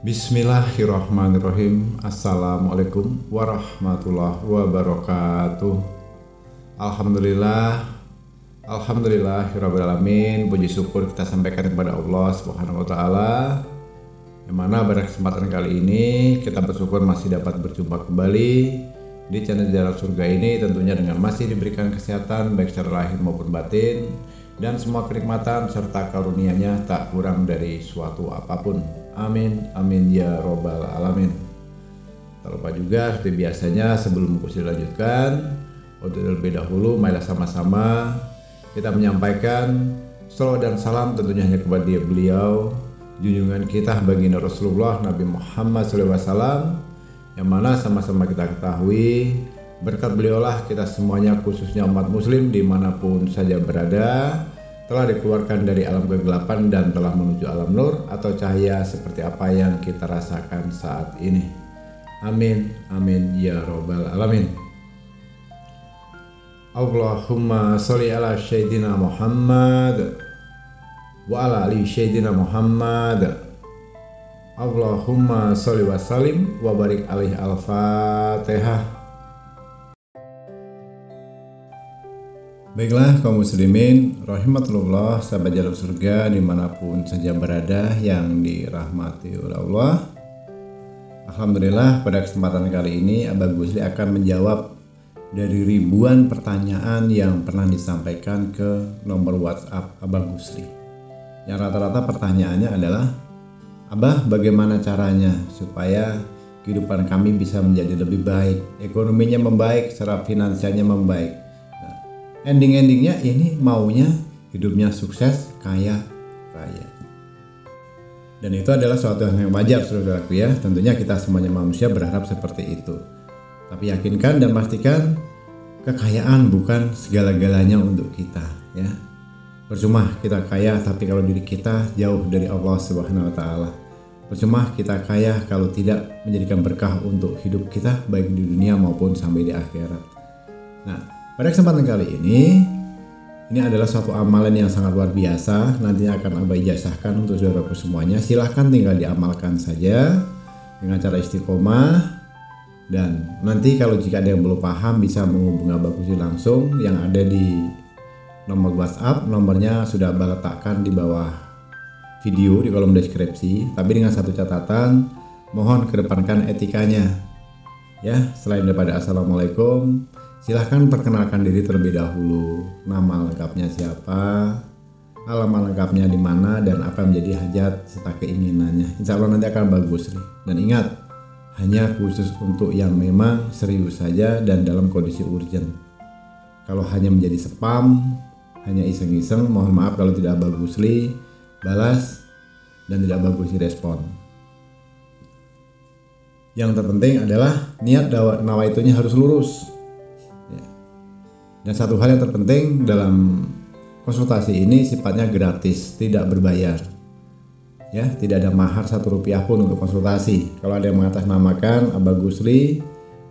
Bismillahirrahmanirrahim. Assalamualaikum warahmatullahi wabarakatuh. Alhamdulillahirabbil alamin. Puji syukur kita sampaikan kepada Allah Subhanahu wa taala. Yang mana pada kesempatan kali ini kita bersyukur masih dapat berjumpa kembali di channel Jalan Surga ini, tentunya dengan masih diberikan kesehatan baik secara lahir maupun batin, dan semua kenikmatan serta karunia-Nya tak kurang dari suatu apapun. Amin, amin ya robbal alamin. Tak lupa juga seperti biasanya sebelum kursi dilanjutkan, untuk terlebih dahulu marilah sama-sama kita menyampaikan salawat dan salam tentunya hanya kepada beliau, junjungan kita baginda Rasulullah Nabi Muhammad SAW, yang mana sama-sama kita ketahui berkat beliaulah kita semuanya, khususnya umat muslim dimanapun saja berada, telah dikeluarkan dari alam kegelapan dan telah menuju alam nur atau cahaya seperti apa yang kita rasakan saat ini. Amin, amin ya robbal alamin. Allahumma sholli ala sayyidina Muhammad wa ala ali sayyidina Muhammad. Allahumma sholli wa sallim wa barik alaihi. Al-Fatihah. Baiklah kaum muslimin rahimahullah, sahabat Jalan Surga dimanapun saja berada yang dirahmati oleh Allah. Alhamdulillah pada kesempatan kali ini Abah Gusli akan menjawab dari ribuan pertanyaan yang pernah disampaikan ke nomor WhatsApp Abah Gusli. Yang rata-rata pertanyaannya adalah, Abah, bagaimana caranya supaya kehidupan kami bisa menjadi lebih baik, ekonominya membaik, secara finansialnya membaik. Ending-endingnya ini maunya hidupnya sukses, kaya raya. Dan itu adalah suatu yang wajar saudaraku ya. Tentunya kita semuanya manusia berharap seperti itu. Tapi yakinkan dan pastikan kekayaan bukan segala-galanya untuk kita ya. Percuma kita kaya tapi kalau diri kita jauh dari Allah Subhanahu wa taala. Percuma kita kaya kalau tidak menjadikan berkah untuk hidup kita baik di dunia maupun sampai di akhirat. Nah, pada kesempatan kali ini adalah suatu amalan yang sangat luar biasa. Nantinya akan Abah ijazahkan untuk saudaraku semuanya. Silahkan tinggal diamalkan saja dengan cara istiqomah. Dan nanti kalau jika ada yang belum paham bisa menghubungi Abah Gusli langsung yang ada di nomor WhatsApp. Nomornya sudah Abah letakkan di bawah video di kolom deskripsi. Tapi dengan satu catatan, mohon kedepankan etikanya. Ya, selain daripada assalamualaikum, silahkan perkenalkan diri terlebih dahulu. Nama lengkapnya siapa, alamat lengkapnya di mana, dan apa yang menjadi hajat serta keinginannya. Insya Allah nanti akan bagus nih. Dan ingat, hanya khusus untuk yang memang serius saja dan dalam kondisi urgent. Kalau hanya menjadi spam, hanya iseng-iseng, mohon maaf kalau tidak bagus nih balas dan tidak bagus direspon. Yang terpenting adalah niat nawaitunya harus lurus. Dan satu hal yang terpenting dalam konsultasi ini sifatnya gratis, tidak berbayar. Ya, tidak ada mahar Rp1 pun untuk konsultasi. Kalau ada yang mengatasnamakan Abah Gusli,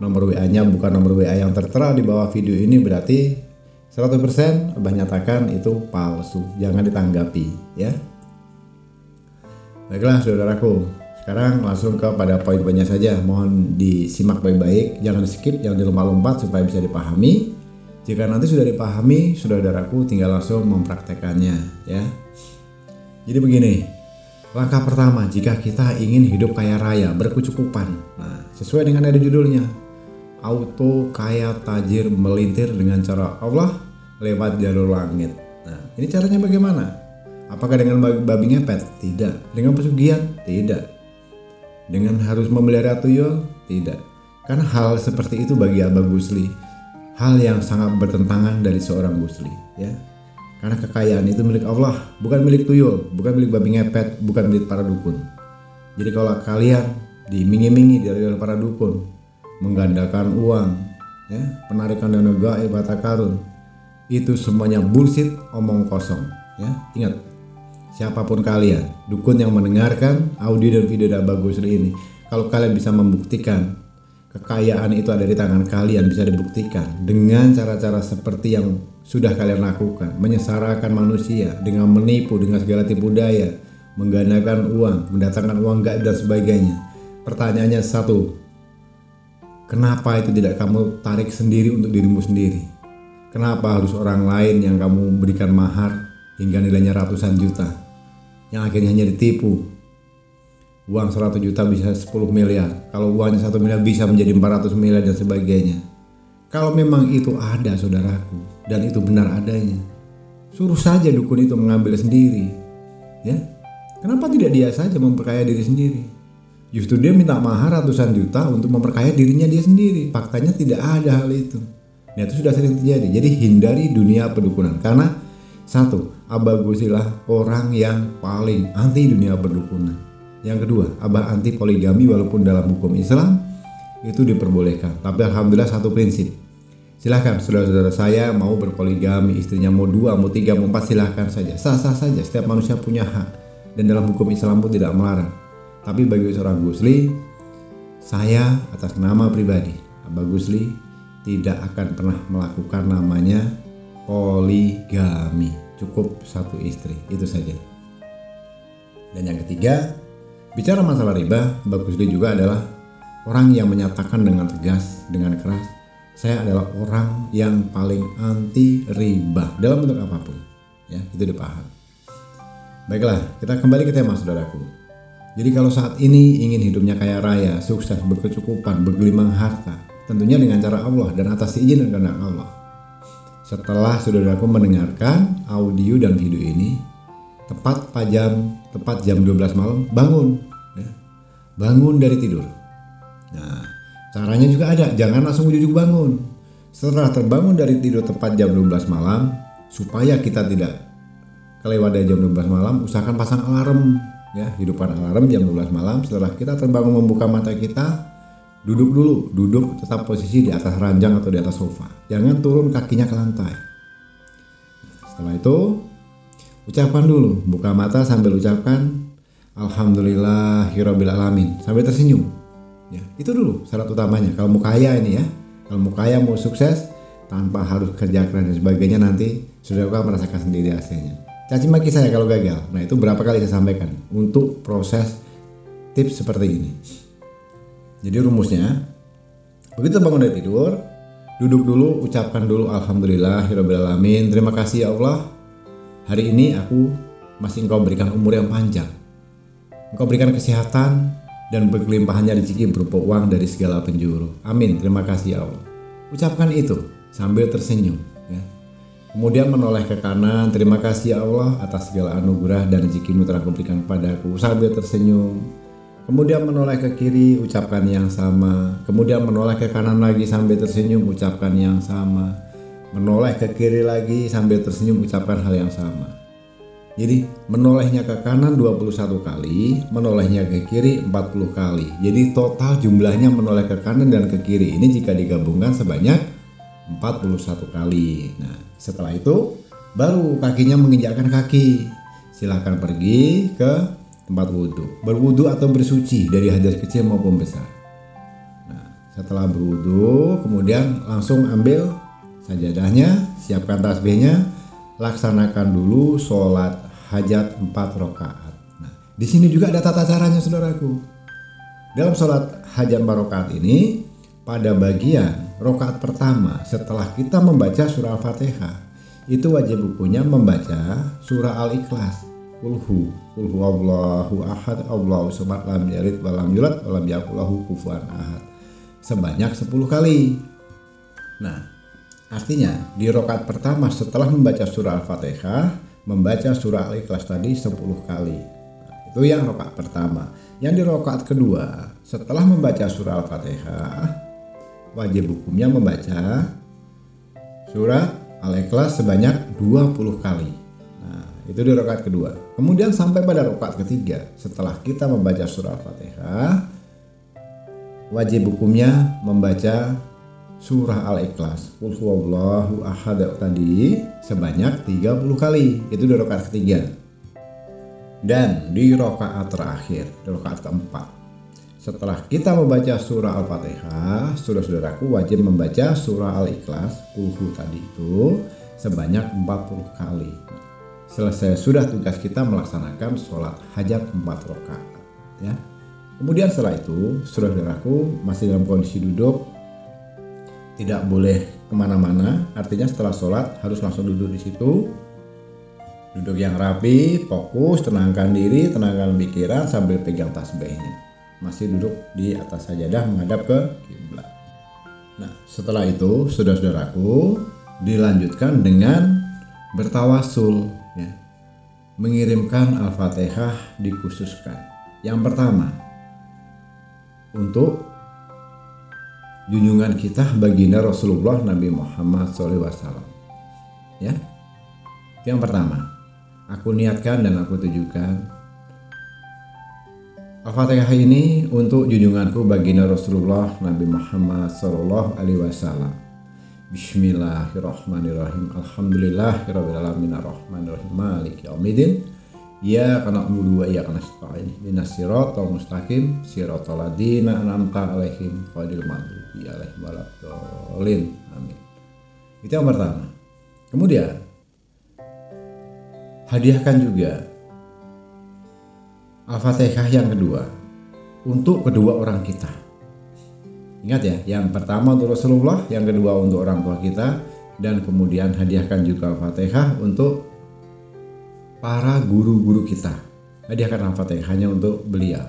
nomor WA-nya bukan nomor WA yang tertera di bawah video ini, berarti 100% Abah nyatakan itu palsu. Jangan ditanggapi, ya. Baiklah saudaraku, sekarang langsung kepada poin-poinnya saja. Mohon disimak baik-baik, jangan di skip, jangan dilompat-lompat supaya bisa dipahami. Jika nanti sudah dipahami, saudaraku tinggal langsung mempraktekannya ya. Jadi begini, langkah pertama jika kita ingin hidup kaya raya, berkecukupan. Nah, sesuai dengan ada judulnya, auto kaya tajir melintir dengan cara Allah lewat jalur langit. Nah, ini caranya bagaimana? Apakah dengan babi ngepet? Tidak. Dengan pesugihan? Tidak. Dengan harus memelihara tuyul? Tidak. Karena hal seperti itu bagi Abah Gusli hal yang sangat bertentangan dari seorang Gusli ya. Karena kekayaan itu milik Allah, bukan milik tuyul, bukan milik babi ngepet, bukan milik para dukun. Jadi kalau kalian diiming-imingi dari para dukun, menggandakan uang ya, penarikan dana gaib, harta karun, itu semuanya bullshit, omong kosong ya. Ingat, siapapun kalian, dukun yang mendengarkan audio dan video dari Abah Gusli ini, kalau kalian bisa membuktikan kekayaan itu ada di tangan kalian, bisa dibuktikan dengan cara-cara seperti yang sudah kalian lakukan, menyesarakan manusia dengan menipu, dengan segala tipu daya, menggandakan uang, mendatangkan uang gaib dan sebagainya. Pertanyaannya satu, kenapa itu tidak kamu tarik sendiri untuk dirimu sendiri? Kenapa harus orang lain yang kamu berikan mahar hingga nilainya ratusan juta, yang akhirnya hanya ditipu? Uang 100 juta bisa 10 miliar. Kalau uangnya 1 miliar bisa menjadi 400 miliar dan sebagainya. Kalau memang itu ada saudaraku, dan itu benar adanya, suruh saja dukun itu mengambil sendiri. Ya, kenapa tidak dia saja memperkaya diri sendiri? Justru dia minta mahar ratusan juta untuk memperkaya dirinya dia sendiri. Faktanya tidak ada hal itu. Nah, itu sudah sering terjadi. Jadi hindari dunia perdukunan. Karena satu, Abah Gusli lah orang yang paling anti dunia perdukunan. Yang kedua, Abah anti poligami, walaupun dalam hukum Islam itu diperbolehkan. Tapi alhamdulillah satu prinsip. Silahkan saudara-saudara saya mau berpoligami, istrinya mau 2, mau 3, mau 4, silahkan saja. Sah-sah saja, setiap manusia punya hak. Dan dalam hukum Islam pun tidak melarang. Tapi bagi seorang Gusli, saya atas nama pribadi, Abah Gusli tidak akan pernah melakukan namanya poligami. Cukup satu istri, itu saja. Dan yang ketiga, bicara masalah riba, Abah Gusli juga adalah orang yang menyatakan dengan tegas, dengan keras, saya adalah orang yang paling anti riba dalam bentuk apapun. Ya, itu dipaham. Baiklah, kita kembali ke tema saudaraku. Jadi kalau saat ini ingin hidupnya kaya raya, sukses, berkecukupan, bergelimang harta, tentunya dengan cara Allah dan atas izin dan kehendak Allah. Setelah saudaraku mendengarkan audio dan video ini, tepat jam 12 malam bangun, ya. Bangun dari tidur. Nah, caranya juga ada, jangan langsung ujuk-ujuk bangun. Setelah terbangun dari tidur tepat jam 12 malam, supaya kita tidak kelewat dari jam 12 malam, usahakan pasang alarm, ya, hidupkan alarm jam 12 malam. Setelah kita terbangun membuka mata kita, duduk dulu, duduk tetap posisi di atas ranjang atau di atas sofa. Jangan turun kakinya ke lantai. Setelah itu ucapkan dulu, buka mata sambil ucapkan Alhamdulillahirabbil alamin sambil tersenyum. Ya, itu dulu syarat utamanya. Kalau mau kaya ini ya, kalau mau kaya, mau sukses tanpa harus kerja keras dan sebagainya, nanti sudah akan merasakan sendiri hasilnya. Caci maki saya kalau gagal. Nah, itu berapa kali saya sampaikan untuk proses tips seperti ini. Jadi rumusnya, begitu bangun dari tidur, duduk dulu, ucapkan dulu Alhamdulillahirabbil alamin. Terima kasih ya Allah, hari ini aku masih Engkau berikan umur yang panjang. Engkau berikan kesehatan dan berkelimpahannya rezeki berupa uang dari segala penjuru. Amin. Terima kasih ya Allah. Ucapkan itu sambil tersenyum. Ya. Kemudian menoleh ke kanan. Terima kasih ya Allah atas segala anugerah dan rezekimu telah Kau berikan padaku. Sambil tersenyum. Kemudian menoleh ke kiri. Ucapkan yang sama. Kemudian menoleh ke kanan lagi sambil tersenyum. Ucapkan yang sama. Menoleh ke kiri lagi sambil tersenyum. Ucapkan hal yang sama. Jadi menolehnya ke kanan 21 kali, menolehnya ke kiri 40 kali. Jadi total jumlahnya menoleh ke kanan dan ke kiri ini jika digabungkan sebanyak 41 kali. Nah, setelah itu baru kakinya menginjakkan kaki. Silahkan pergi ke tempat wudhu, berwudhu atau bersuci dari hadas kecil maupun besar. Nah, setelah berwudhu, kemudian langsung ambil sajadahnya, siapkan tasbihnya, laksanakan dulu sholat hajat 4 rakaat. Nah, di sini juga ada tata caranya saudaraku. Dalam sholat hajat 4 rakaat ini, pada bagian rakaat pertama setelah kita membaca surah Al-Fatihah, itu wajib hukumnya membaca surah Al-Ikhlas. Qul huwallahu ahad, Allahu samad, lam yalid wa lam yulad wa lam yakul lahu kufuwan ahad. Sebanyak 10 kali. Nah, artinya di rakaat pertama setelah membaca surah Al-Fatihah, membaca surah Al-Ikhlas tadi 10 kali. Nah, itu yang rakaat pertama. Yang di rakaat kedua setelah membaca surah Al-Fatihah, wajib hukumnya membaca surah Al-Ikhlas sebanyak 20 kali. Nah, itu di rakaat kedua. Kemudian sampai pada rakaat ketiga setelah kita membaca surah Al-Fatihah, wajib hukumnya membaca surah Al-Ikhlas, Qul huwallahu ahad tadi sebanyak 30 kali. Itu di rakaat ketiga. Dan di rakaat terakhir, di rakaat keempat, setelah kita membaca surah Al-Fatihah, saudara-saudaraku wajib membaca surah Al-Ikhlas, kulhu tadi itu sebanyak 40 kali. Selesai sudah tugas kita melaksanakan sholat hajat 4 rakaat. Ya. Kemudian setelah itu, saudara-saudaraku masih dalam kondisi duduk, tidak boleh kemana-mana. Artinya setelah sholat harus langsung duduk di situ. Duduk yang rapi, fokus, tenangkan diri, tenangkan pikiran sambil pegang tasbihnya. Masih duduk di atas sajadah menghadap ke kiblat. Nah, setelah itu saudara-saudaraku dilanjutkan dengan bertawasul, ya. Mengirimkan Al-Fatihah dikhususkan. Yang pertama, untuk junjungan kita baginda Rasulullah Nabi Muhammad SAW. Ya, itu yang pertama. Aku niatkan dan aku tujukan Al-Fatihah ini untuk junjunganku baginda Rasulullah Nabi Muhammad sallallahu alaihi wasallam. Bismillahirrahmanirrahim. Alhamdulillahirabbil alamin arrahmanirrahim maliki yaumiddin. Iyyaka na'budu wa iyyaka nasta'in. Ihdinas siratal mustaqim, siratal ladzina an'amta 'alaihim ghairil maghdubi 'alaihim waladdallin. Amin. Itu yang pertama. Kemudian hadiahkan juga Al-Fatihah yang kedua untuk kedua orang kita. Ingat ya, yang pertama untuk Rasulullah, yang kedua untuk orang tua kita, dan kemudian hadiahkan juga Al-Fatihah untuk para guru-guru kita. Hadiahkan Al-Fatihah hanya untuk beliau,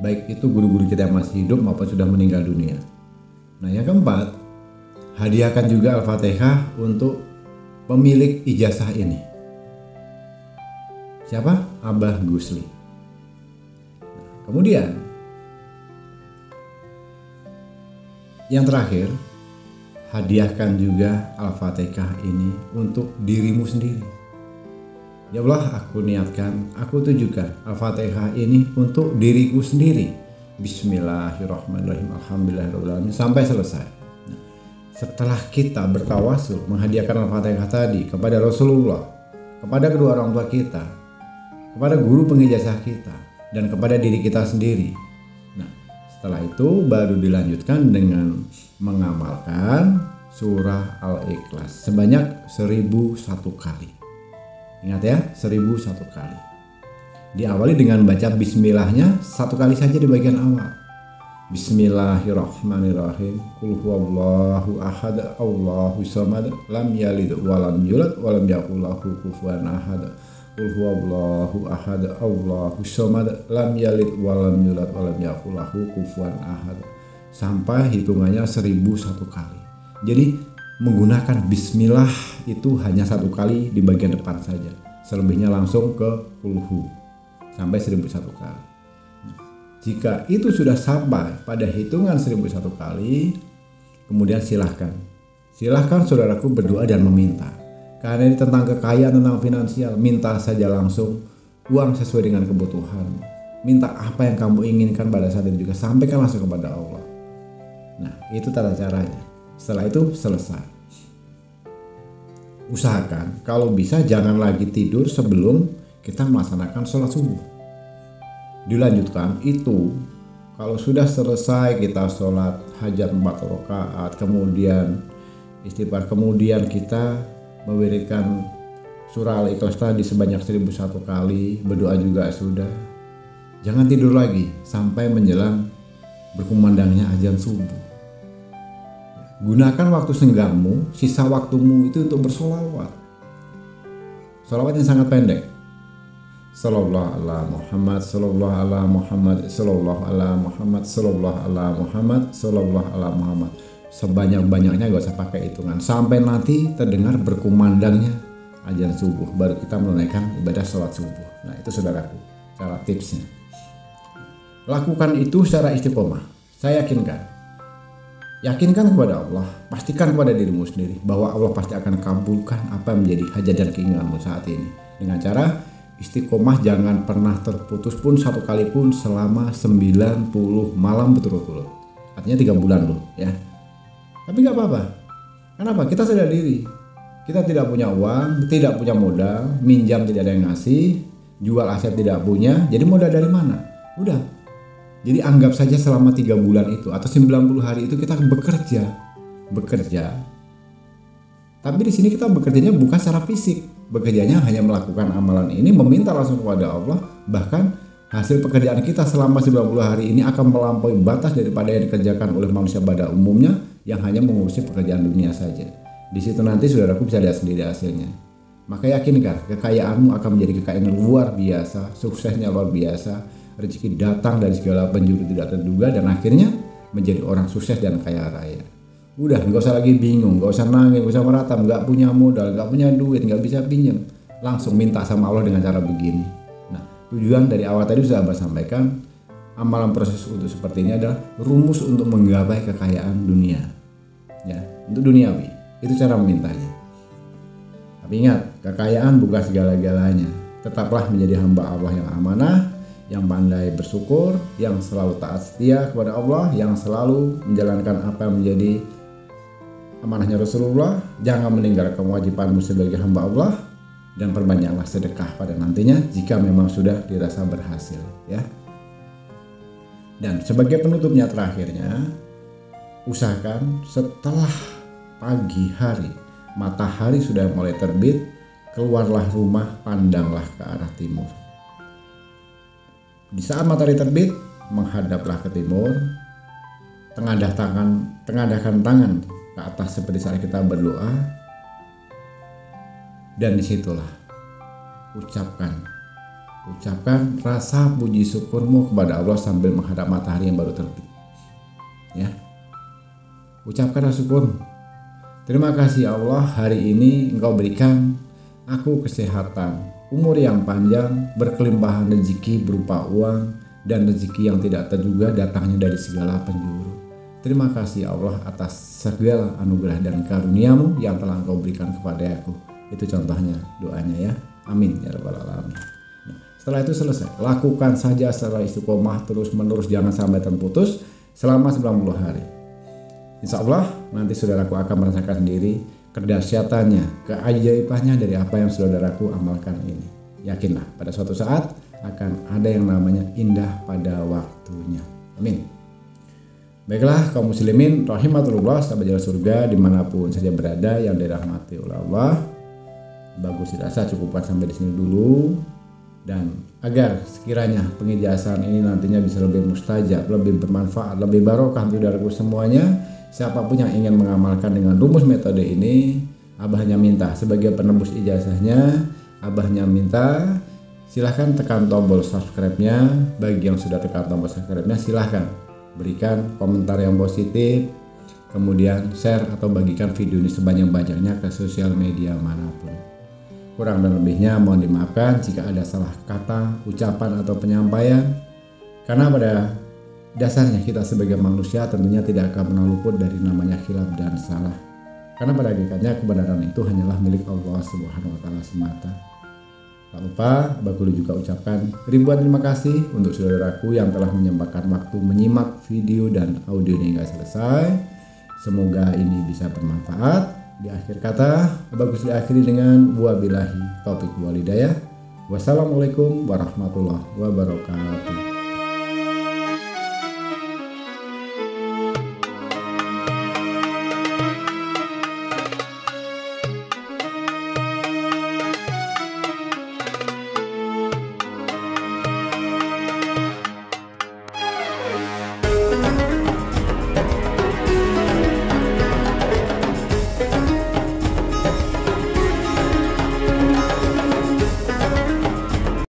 baik itu guru-guru kita yang masih hidup maupun sudah meninggal dunia. Nah, yang keempat, hadiahkan juga Al-Fatihah untuk pemilik ijazah ini. Siapa? Abah Gusli. Kemudian yang terakhir, hadiahkan juga Al-Fatihah ini untuk dirimu sendiri. Ya Allah, aku niatkan, aku tujukan Al-Fatihah ini untuk diriku sendiri. Bismillahirrahmanirrahim. Alhamdulillahirabbil alamin sampai selesai. Nah, setelah kita bertawasul menghadiahkan Al-Fatihah tadi kepada Rasulullah, kepada kedua orang tua kita, kepada guru pengijazah kita, dan kepada diri kita sendiri. Nah, setelah itu baru dilanjutkan dengan mengamalkan surah Al-Ikhlas sebanyak 1001 kali. Ingat ya, 1001 kali. Diawali dengan baca bismillahnya satu kali saja di bagian awal. Bismillahirrahmanirrahim. Qul huwallahu ahad, Allahu samad, lam yalid wa lam yulad wa lam yakul lahu kufuwan ahad. Qul huwallahu ahad, Allahu samad, lam yalid wa lam yulad wa lam yakul lahu kufuwan ahad. Sampai hitungannya 1001 kali. Jadi menggunakan bismillah itu hanya satu kali di bagian depan saja. Selebihnya langsung ke kulhu sampai 1001 kali. Jika itu sudah sampai pada hitungan 1001 kali, kemudian silahkan saudaraku berdoa dan meminta. Karena ini tentang kekayaan, tentang finansial, minta saja langsung uang sesuai dengan kebutuhan. Minta apa yang kamu inginkan pada saat itu juga, sampaikan langsung kepada Allah. Nah, itu tata caranya. Setelah itu selesai. Usahakan kalau bisa jangan lagi tidur sebelum kita melaksanakan sholat subuh. Dilanjutkan itu, kalau sudah selesai kita sholat hajat 4 rakaat, kemudian istighfar, kemudian kita mewiridkan surah Al-Ikhlas tadi sebanyak 1001 kali, berdoa juga sudah. Jangan tidur lagi sampai menjelang berkumandangnya azan subuh. Gunakan waktu senggangmu, sisa waktumu itu untuk bersolawat. Solawat yang sangat pendek. Sallallahu ala Muhammad, sallallahu ala Muhammad, sallallahu ala Muhammad, sallallahu ala Muhammad, sallallahu ala Muhammad. Sebanyak-banyaknya gak usah pakai hitungan. Sampai nanti terdengar berkumandangnya azan subuh, baru kita menunaikan ibadah sholat subuh. Nah, itu saudaraku, cara tipsnya. Lakukan itu secara istiqomah. Saya yakinkan kepada Allah, pastikan kepada dirimu sendiri bahwa Allah pasti akan kabulkan apa yang menjadi hajat dan keinginanmu saat ini. Dengan cara istiqomah, jangan pernah terputus pun satu kali pun selama 90 malam berturut-turut. Artinya 3 bulan loh ya. Tapi gak apa-apa. Kenapa? Kita sadar diri. Kita tidak punya uang, tidak punya modal, minjam tidak ada yang ngasih, jual aset tidak punya, jadi modal dari mana? Udah. Jadi anggap saja selama 3 bulan itu atau 90 hari itu kita bekerja. Tapi di sini kita bekerjanya bukan secara fisik, bekerjanya hanya melakukan amalan ini, meminta langsung kepada Allah, bahkan hasil pekerjaan kita selama 90 hari ini akan melampaui batas daripada yang dikerjakan oleh manusia pada umumnya yang hanya mengurusi pekerjaan dunia saja. Di situ nanti saudaraku bisa lihat sendiri hasilnya. Maka yakinkah kekayaanmu akan menjadi kekayaan yang luar biasa, suksesnya luar biasa, rezeki datang dari segala penjuru tidak terduga, dan akhirnya menjadi orang sukses dan kaya raya. Udah, nggak usah lagi bingung, nggak usah nangis, nggak usah meratam, nggak punya modal, nggak punya duit, nggak bisa pinjam. Langsung minta sama Allah dengan cara begini. Nah, tujuan dari awal tadi sudah Abah sampaikan, amalan proses untuk seperti ini adalah rumus untuk menggapai kekayaan dunia. Ya, untuk duniawi, itu cara memintanya. Tapi ingat, kekayaan bukan segala-galanya. Tetaplah menjadi hamba Allah yang amanah, yang pandai bersyukur, yang selalu taat setia kepada Allah, yang selalu menjalankan apa yang menjadi amanahnya Rasulullah. Jangan meninggalkan kewajibanmu sebagai hamba Allah, dan perbanyaklah sedekah pada nantinya jika memang sudah dirasa berhasil, ya. Dan sebagai penutupnya terakhirnya, usahakan setelah pagi hari matahari sudah mulai terbit, keluarlah rumah, pandanglah ke arah timur. Di saat matahari terbit, menghadaplah ke timur, tengadahkan tangan ke atas seperti saat kita berdoa, dan disitulah ucapkan rasa puji syukurmu kepada Allah sambil menghadap matahari yang baru terbit. Ya, ucapkan rasa syukur. Terima kasih Allah, hari ini Engkau berikan aku kesehatan, umur yang panjang, berkelimpahan rezeki berupa uang, dan rezeki yang tidak terduga datangnya dari segala penjuru. Terima kasih Allah atas segala anugerah dan karunia-Mu yang telah Engkau berikan kepada aku. Itu contohnya doanya, ya. Amin ya rabbal alamin. Nah, setelah itu selesai, lakukan saja secara istiqomah terus menerus, jangan sampai terputus selama 90 hari. Insya Allah nanti saudaraku akan merasakan sendiri kedahsyatannya, keajaibannya dari apa yang saudaraku amalkan ini. Yakinlah pada suatu saat akan ada yang namanya indah pada waktunya. Amin. Baiklah kaum muslimin rahimatullah, sahabat jalan surga dimanapun saja berada yang dirahmati oleh Allah. Bagus dirasa cukupkan sampai di sini dulu, dan agar sekiranya pengijasan ini nantinya bisa lebih mustajab, lebih bermanfaat, lebih barokah untuk saudaraku semuanya. Siapapun yang ingin mengamalkan dengan rumus metode ini, Abahnya minta sebagai penembus ijazahnya, Abahnya minta silahkan tekan tombol subscribe-nya. Bagi yang sudah tekan tombol subscribe-nya, silahkan berikan komentar yang positif, kemudian share atau bagikan video ini sebanyak-banyaknya ke sosial media manapun. Kurang dan lebihnya mohon dimaafkan jika ada salah kata, ucapan atau penyampaian, karena pada dasarnya kita sebagai manusia tentunya tidak akan pernah luput dari namanya khilaf dan salah. Karena pada hakikatnya kebenaran itu hanyalah milik Allah Subhanahu wa taala semata. Tak lupa Abah juga ucapkan ribuan terima kasih untuk saudaraku yang telah menyempatkan waktu menyimak video dan audio ini hingga selesai. Semoga ini bisa bermanfaat. Di akhir kata, Abah diakhiri dengan wabillahi taufiq wal hidayah. Wassalamualaikum warahmatullahi wabarakatuh.